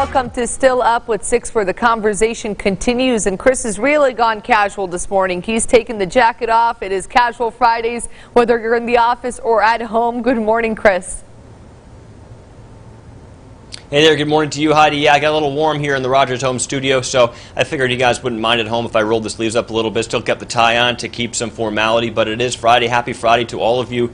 Welcome to Still Up with 6, where the conversation continues. And Chris has really gone casual this morning. He's taken the jacket off. It is Casual Fridays, whether you're in the office or at home. Good morning, Chris. Hey there, good morning to you, Heidi. Yeah, I got a little warm here in the Rogers Home Studio, so I figured you guys wouldn't mind at home if I rolled the sleeves up a little bit. Still kept the tie on to keep some formality, but it is Friday. Happy Friday to all of you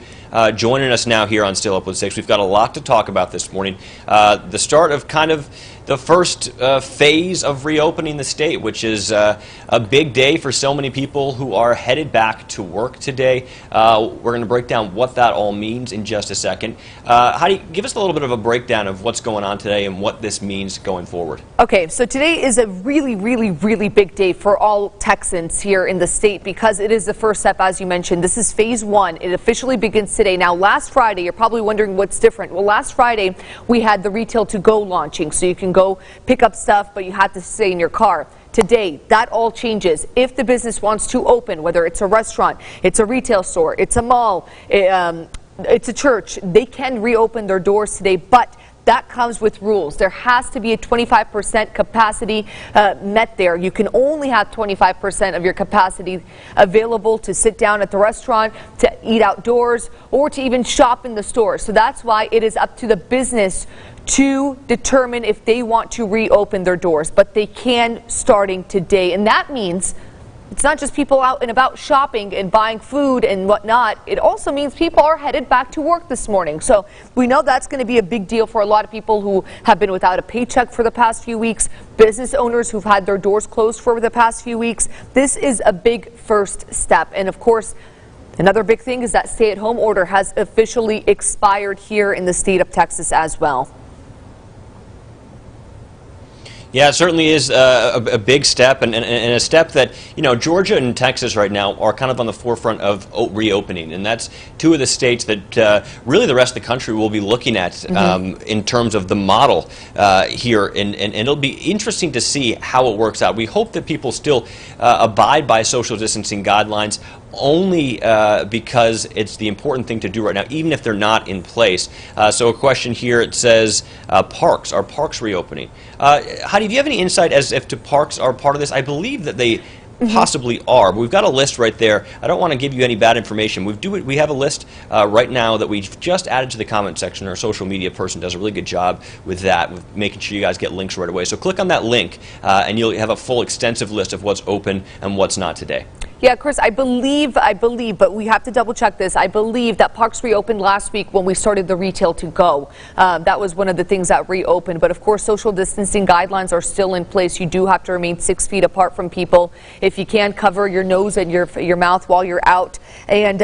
joining us now here on Still Up with 6. We've got a lot to talk about this morning. The start of kind of the first phase of reopening the state, which is a big day for so many people who are headed back to work today. We're going to break down what that all means in just a second. Heidi, give us a little bit of a breakdown of what's going on today and what this means going forward. Okay, so today is a really big day for all Texans here in the state because it is the first step, as you mentioned. This is phase 1. It officially begins today. Now, last Friday, you're probably wondering what's different. Well, last Friday, we had the Retail to Go launching, so you can go pick up stuff, but you had to stay in your car. Today, that all changes. If the business wants to open, whether it's a restaurant, it's a retail store, it's a mall, it's a church, they can reopen their doors today, but that comes with rules. There has to be a 25% capacity met there. You can only have 25% of your capacity available to sit down at the restaurant, to eat outdoors, or to even shop in the store. So that's why it is up to the business to determine if they want to reopen their doors. But they can starting today. And that means it's not just people out and about shopping and buying food and whatnot. It also means people are headed back to work this morning. So we know that's going to be a big deal for a lot of people who have been without a paycheck for the past few weeks, business owners who've had their doors closed for the past few weeks. This is a big first step. And of course, another big thing is that stay-at-home order has officially expired here in the state of Texas as well. Yeah, it certainly is a big step and a step that, you know, Georgia and Texas right now are kind of on the forefront of reopening. And that's two of the states that really the rest of the country will be looking at in terms of the model here. And it'll be interesting to see how it works out. We hope that people still abide by social distancing guidelines only because it's the important thing to do right now, even if they're not in place. So a question here, it says, parks. Are parks reopening? Heidi, do you have any insight as if to parks are part of this? I believe that they possibly are, but we've got a list right there. I don't want to give you any bad information. We have a list right now that we've just added to the comment section. Our social media person does a really good job with that, with making sure you guys get links right away. So click on that link and you'll have a full extensive list of what's open and what's not today. Yeah, Chris, I believe, but we have to double check this. I believe that parks reopened last week when we started the Retail to Go. That was one of the things that reopened. But of course, social distancing guidelines are still in place. You do have to remain 6 feet apart from people. If you can, cover your nose and your mouth while you're out. And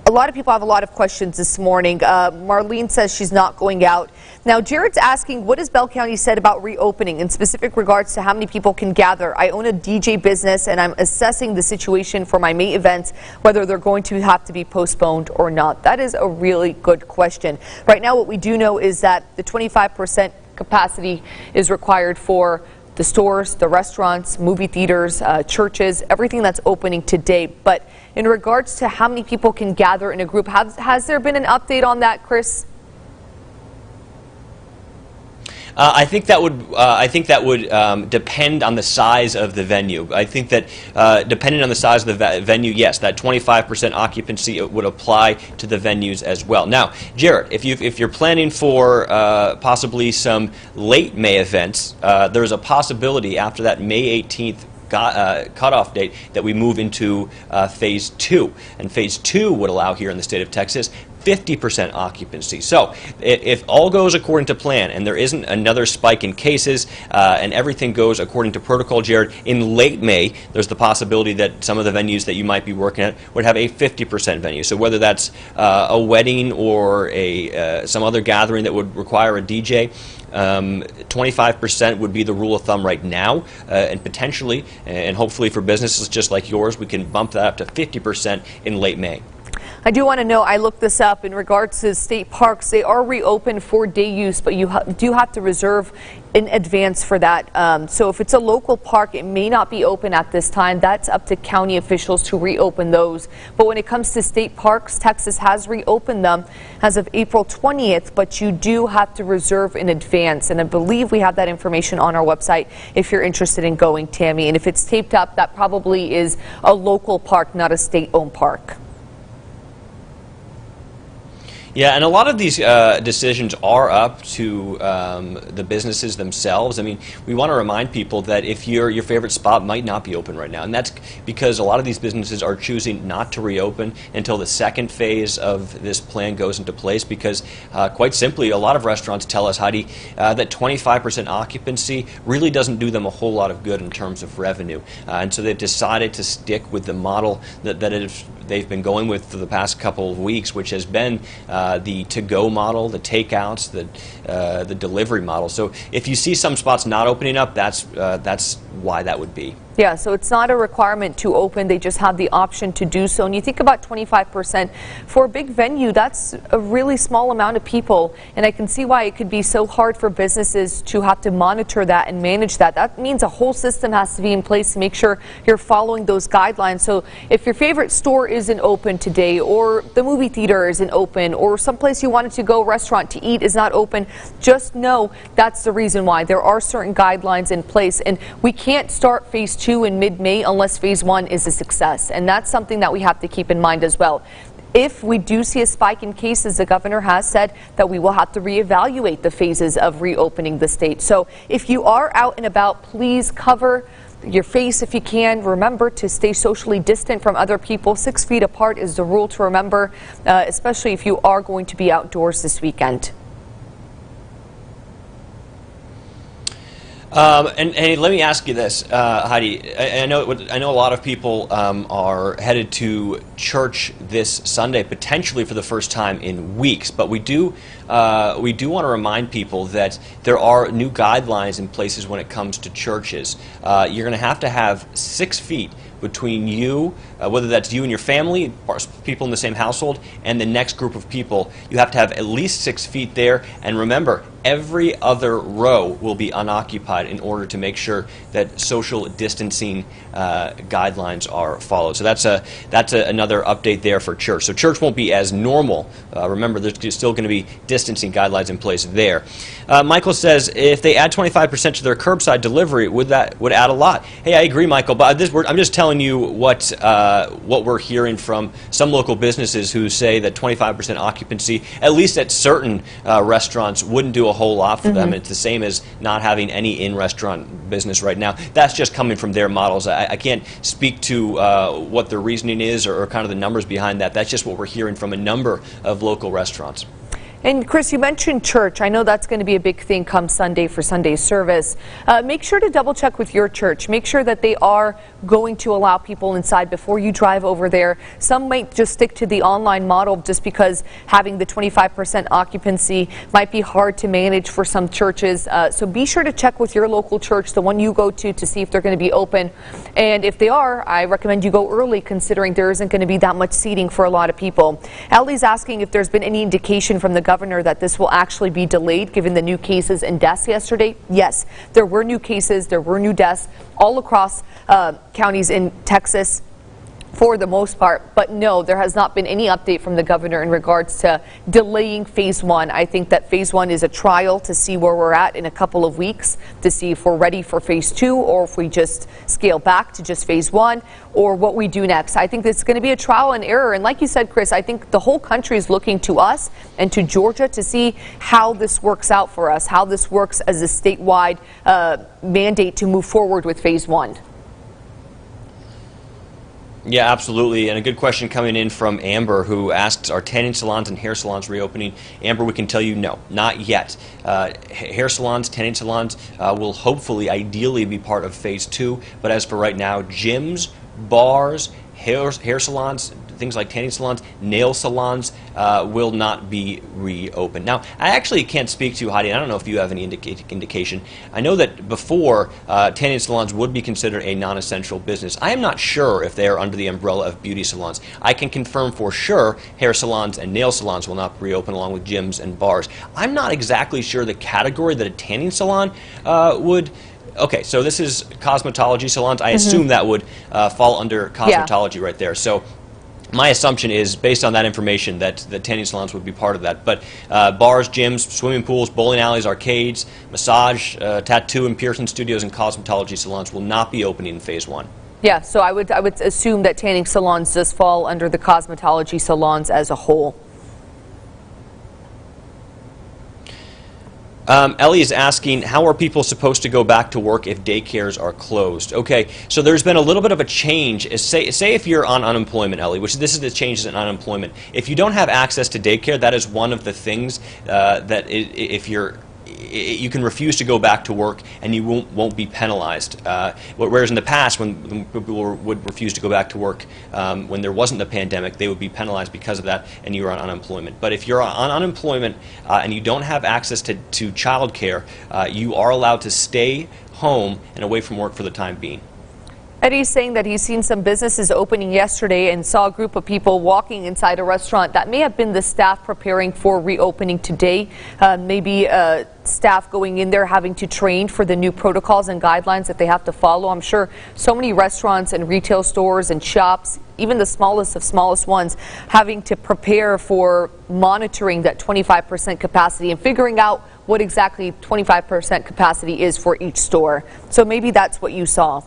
a lot of people have a lot of questions this morning. Marlene says she's not going out. Now, Jared's asking, what has Bell County said about reopening in specific regards to how many people can gather? I own a DJ business, and I'm assessing the situation for my May events, whether they're going to have to be postponed or not. That is a really good question. Right now, what we do know is that the 25% capacity is required for the stores, the restaurants, movie theaters, churches, everything that's opening today. But in regards to how many people can gather in a group, has there been an update on that, Chris? I think that would depend on the size of the venue. I think that depending on the size of the venue, yes, that 25% occupancy would apply to the venues as well. Now, Jared, if you're planning for possibly some late May events, there's a possibility after that May 18th cutoff date that we move into phase 2, and phase 2 would allow here in the state of Texas 50% occupancy. So if all goes according to plan and there isn't another spike in cases and everything goes according to protocol, Jared, in late May, there's the possibility that some of the venues that you might be working at would have a 50% venue. So whether that's a wedding or some other gathering that would require a DJ, 25% would be the rule of thumb right now, and potentially, and hopefully for businesses just like yours, we can bump that up to 50% in late May. I do want to know, I looked this up in regards to state parks. They are reopened for day use, but you do have to reserve in advance for that. So if it's a local park, it may not be open at this time. That's up to county officials to reopen those. But when it comes to state parks, Texas has reopened them as of April 20th, but you do have to reserve in advance. And I believe we have that information on our website if you're interested in going, Tammy. And if it's taped up, that probably is a local park, not a state-owned park. Yeah, and a lot of these decisions are up to the businesses themselves. I mean, we want to remind people that if your favorite spot might not be open right now, and that's because a lot of these businesses are choosing not to reopen until the second phase of this plan goes into place, because quite simply, a lot of restaurants tell us, Heidi, that 25% occupancy really doesn't do them a whole lot of good in terms of revenue. And so they've decided to stick with the model that they've been going with for the past couple of weeks, which has been the to-go model, the takeouts, the delivery model. So if you see some spots not opening up, that's why that would be. Yeah, so it's not a requirement to open. They just have the option to do so. And you think about 25% for a big venue, that's a really small amount of people. And I can see why it could be so hard for businesses to have to monitor that and manage that. That means a whole system has to be in place to make sure you're following those guidelines. So if your favorite store isn't open today, or the movie theater isn't open, or someplace you wanted to go, restaurant to eat, is not open, just know that's the reason why. There are certain guidelines in place, and we can't start phase 2 in mid-May unless phase 1 is a success, and that's something that we have to keep in mind as well. If we do see a spike in cases, the governor has said that we will have to reevaluate the phases of reopening the state. So if you are out and about, please cover your face if you can. Remember to stay socially distant from other people. 6 feet apart is the rule to remember, especially if you are going to be outdoors this weekend. And let me ask you this, Heidi. I know a lot of people are headed to church this Sunday, potentially for the first time in weeks. But we do want to remind people that there are new guidelines in places when it comes to churches. You're going to have 6 feet between you, whether that's you and your family, or people in the same household, and the next group of people. You have to have at least 6 feet there. And remember, every other row will be unoccupied in order to make sure that social distancing guidelines are followed. So that's another update there for church. So church won't be as normal. Remember, there's still going to be distancing guidelines in place there. Michael says if they add 25% to their curbside delivery, would add a lot. Hey, I agree, Michael. But I'm just telling you what we're hearing from some local businesses who say that 25% occupancy, at least at certain restaurants, wouldn't do a whole lot for them. It's the same as not having any in-restaurant business right now. That's just coming from their models. I can't speak to what their reasoning is or kind of the numbers behind that. That's just what we're hearing from a number of local restaurants. And Chris, you mentioned church. I know that's going to be a big thing come Sunday for Sunday service. Make sure to double check with your church. Make sure that they are going to allow people inside before you drive over there. Some might just stick to the online model just because having the 25% occupancy might be hard to manage for some churches. So be sure to check with your local church, the one you go to see if they're going to be open. And if they are, I recommend you go early, considering there isn't going to be that much seating for a lot of people. Ellie's asking if there's been any indication from the governor that this will actually be delayed given the new cases and deaths yesterday. Yes, there were new cases, there were new deaths all across counties in Texas for the most part, but no, there has not been any update from the governor in regards to delaying phase 1. I think that phase 1 is a trial to see where we're at in a couple of weeks, to see if we're ready for phase 2 or if we just scale back to just phase 1 or what we do next. I think it's going to be a trial and error. And like you said, Chris, I think the whole country is looking to us and to Georgia to see how this works out for us, how this works as a statewide mandate to move forward with phase 1. Yeah, absolutely. And a good question coming in from Amber, who asks, are tanning salons and hair salons reopening? Amber, we can tell you no, not yet. Hair salons, tanning salons will hopefully, ideally be part of phase 2. But as for right now, gyms, bars, hair salons, things like tanning salons, nail salons will not be reopened. Now, I actually can't speak to, Heidi, I don't know if you have any indication. I know that before, tanning salons would be considered a non-essential business. I am not sure if they are under the umbrella of beauty salons. I can confirm for sure hair salons and nail salons will not reopen, along with gyms and bars. I'm not exactly sure the category that a tanning salon would. Okay, so this is cosmetology salons. I assume that would fall under cosmetology right there. So my assumption is, based on that information, that the tanning salons would be part of that. But bars, gyms, swimming pools, bowling alleys, arcades, massage, tattoo and piercing studios, and cosmetology salons will not be opening in Phase 1. Yeah, so I would assume that tanning salons just fall under the cosmetology salons as a whole. Ellie is asking, how are people supposed to go back to work if daycares are closed? Okay, so there's been a little bit of a change. Say if you're on unemployment, Ellie, which this is the changes in unemployment. If you don't have access to daycare, that is one of the things that if you can refuse to go back to work and you won't be penalized. Whereas in the past, when people would refuse to go back to work when there wasn't a pandemic, they would be penalized because of that, and you were on unemployment. But if you're on unemployment and you don't have access to child care, you are allowed to stay home and away from work for the time being. Eddie's saying that he's seen some businesses opening yesterday and saw a group of people walking inside a restaurant. That may have been the staff preparing for reopening today. Maybe staff going in there having to train for the new protocols and guidelines that they have to follow. I'm sure so many restaurants and retail stores and shops, even the smallest of smallest ones, having to prepare for monitoring that 25% capacity and figuring out what exactly 25% capacity is for each store. So maybe that's what you saw.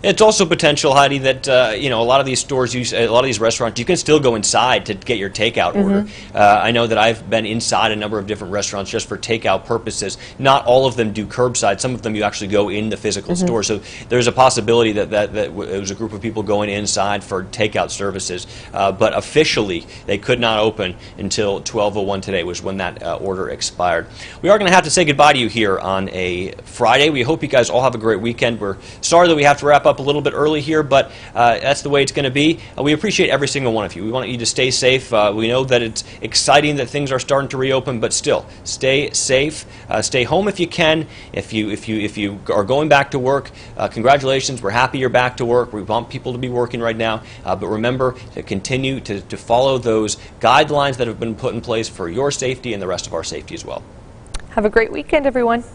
It's also potential, Heidi, that a lot of these stores, a lot of these restaurants, you can still go inside to get your takeout order. I know that I've been inside a number of different restaurants just for takeout purposes. Not all of them do curbside. Some of them you actually go in the physical store. So there's a possibility that it was a group of people going inside for takeout services. But officially, they could not open until 12:01 today, was when that order expired. We are going to have to say goodbye to you here on a Friday. We hope you guys all have a great weekend. We're sorry that we have to wrap up a little bit early here, but that's the way it's going to be. We appreciate every single one of you. We want you to stay safe. We know that it's exciting that things are starting to reopen, but still, stay safe. Stay home if you can. If you are going back to work, congratulations. We're happy you're back to work. We want people to be working right now, but remember to continue to follow those guidelines that have been put in place for your safety and the rest of our safety as well. Have a great weekend, everyone.